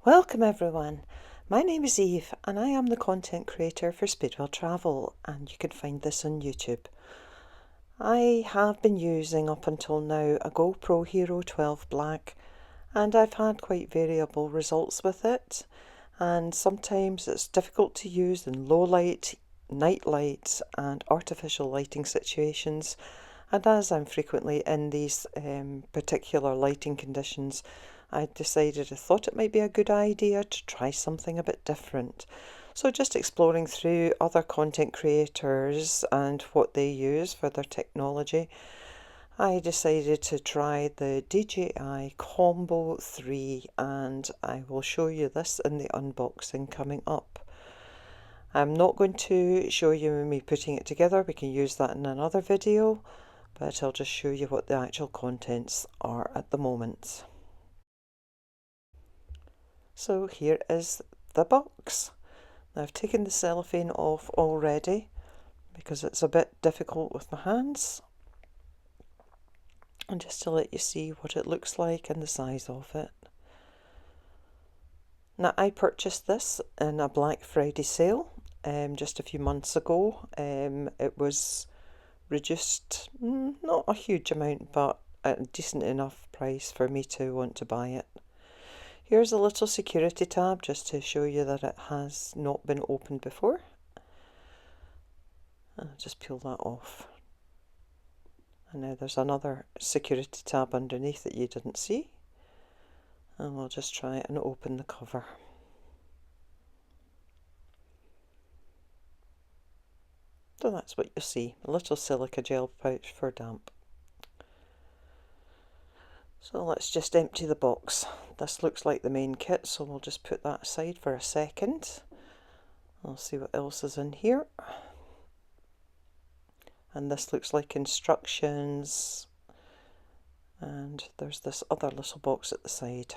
Welcome everyone, my name is Eve and I am the content creator for Speedwell Travel, and you can find this on YouTube. I have been using up until now a GoPro Hero 12 Black, and I've had quite variable results with it, and sometimes it's difficult to use in low light, night lights and artificial lighting situations, and as I'm frequently in these particular lighting conditions, I decided I thought it might be a good idea to try something a bit different. So just exploring through other content creators and what they use for their technology, I decided to try the DJI Combo 3, and I will show you this in the unboxing coming up. I'm not going to show you me putting it together, we can use that in another video, but I'll just show you what the actual contents are at the moment. So here is the box. Now I've taken the cellophane off already because it's a bit difficult with my hands, and just to let you see what it looks like and the size of it. Now I purchased this in a Black Friday sale just a few months ago. It was reduced, not a huge amount, but at a decent enough price for me to want to buy it. Here's a little security tab just to show you that it has not been opened before. I'll just peel that off. And now there's another security tab underneath that you didn't see. And we'll just try and open the cover. So that's what you'll see, a little silica gel pouch for damp. So let's just empty the box. This looks like the main kit, so we'll just put that aside for a second. I'll see what else is in here. And this looks like instructions. And there's this other little box at the side.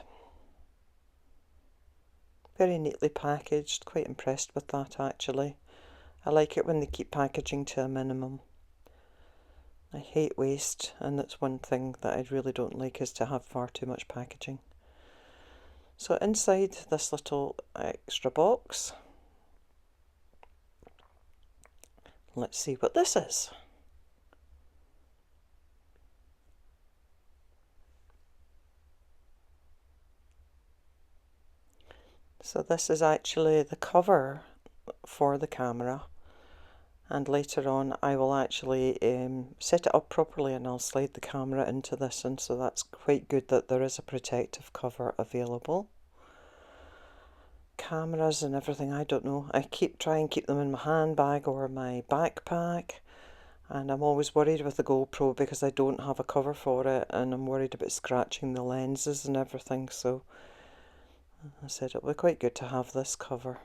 Very neatly packaged, quite impressed with that actually. I like it when they keep packaging to a minimum. I hate waste, and that's one thing that I really don't like, is to have far too much packaging. So inside this little extra box, let's see what this is. So this is actually the cover for the camera, and later on I will actually set it up properly and I'll slide the camera into this, and so that's quite good that there is a protective cover available. Cameras and everything, I don't know, I try and keep them in my handbag or my backpack, and I'm always worried with the GoPro because I don't have a cover for it, and I'm worried about scratching the lenses and everything, so I said it would be quite good to have this cover.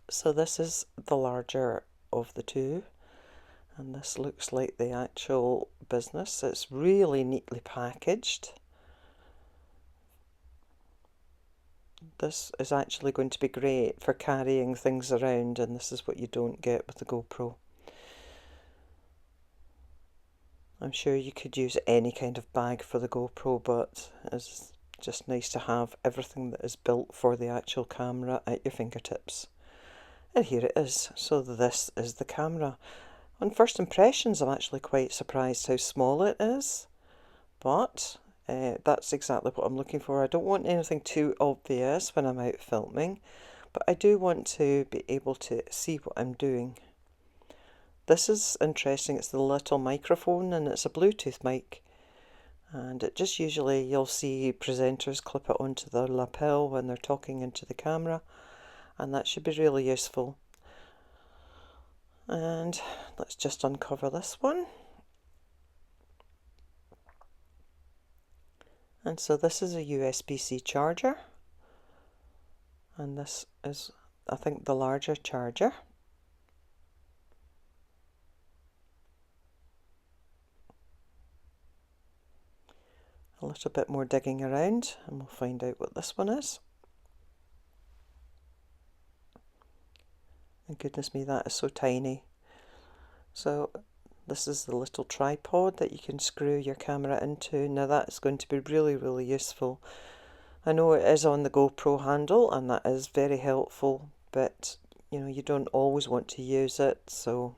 So this is the larger of the two, and this looks like the actual business. It's really neatly packaged. This is actually going to be great for carrying things around, and this is what you don't get with the GoPro. I'm sure you could use any kind of bag for the GoPro, but it's just nice to have everything that is built for the actual camera at your fingertips. And here it is. So this is the camera. On first impressions, I'm actually quite surprised how small it is, but that's exactly what I'm looking for. I don't want anything too obvious when I'm out filming, but I do want to be able to see what I'm doing. This is interesting. It's the little microphone, and it's a Bluetooth mic, and it just usually you'll see presenters clip it onto their lapel when they're talking into the camera, and that should be really useful. And let's just uncover this one. And so this is a USB-C charger, and this is, I think, the larger charger. A little bit more digging around and we'll find out what this one is. And goodness me, that is so tiny. So this is the little tripod that you can screw your camera into. Now that is going to be really, really useful. I know it is on the GoPro handle and that is very helpful, but you know, you don't always want to use it, so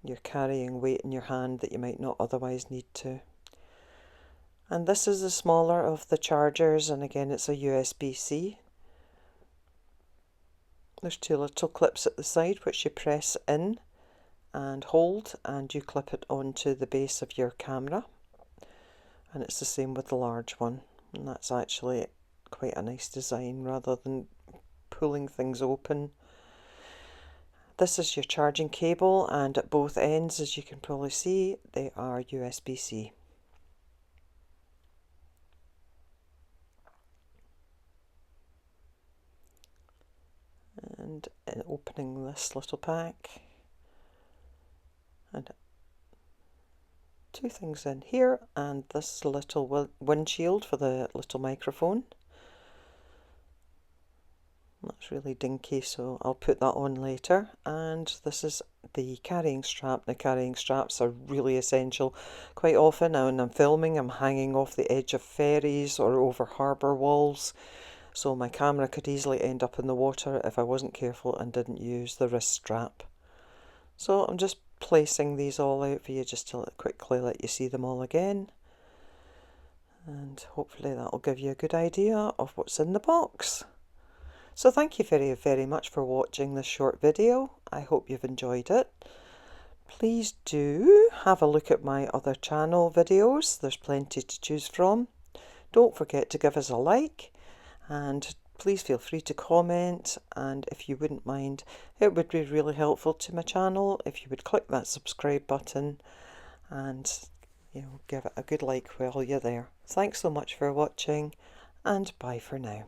you're carrying weight in your hand that you might not otherwise need to. And this is the smaller of the chargers, and again it's a USB-C. There's two little clips at the side which you press in and hold, and you clip it onto the base of your camera. And it's the same with the large one, and that's actually quite a nice design rather than pulling things open. This is your charging cable, and at both ends, as you can probably see, they are USB-C. And in opening this little pack, and two things in here, and this little windshield for the little microphone. That's really dinky, so I'll put that on later. And this is the carrying strap. The carrying straps are really essential. Quite often when I'm filming, I'm hanging off the edge of ferries or over harbour walls, so my camera could easily end up in the water if I wasn't careful and didn't use the wrist strap. So I'm just placing these all out for you just to quickly let you see them all again, and hopefully that'll give you a good idea of what's in the box. So thank you very much for watching this short video. I hope you've enjoyed it. Please do have a look at my other channel videos. There's plenty to choose from. Don't forget to give us a like, and please feel free to comment, and if you wouldn't mind, it would be really helpful to my channel if you would click that subscribe button and give it a good like while you're there. Thanks so much for watching, and bye for now.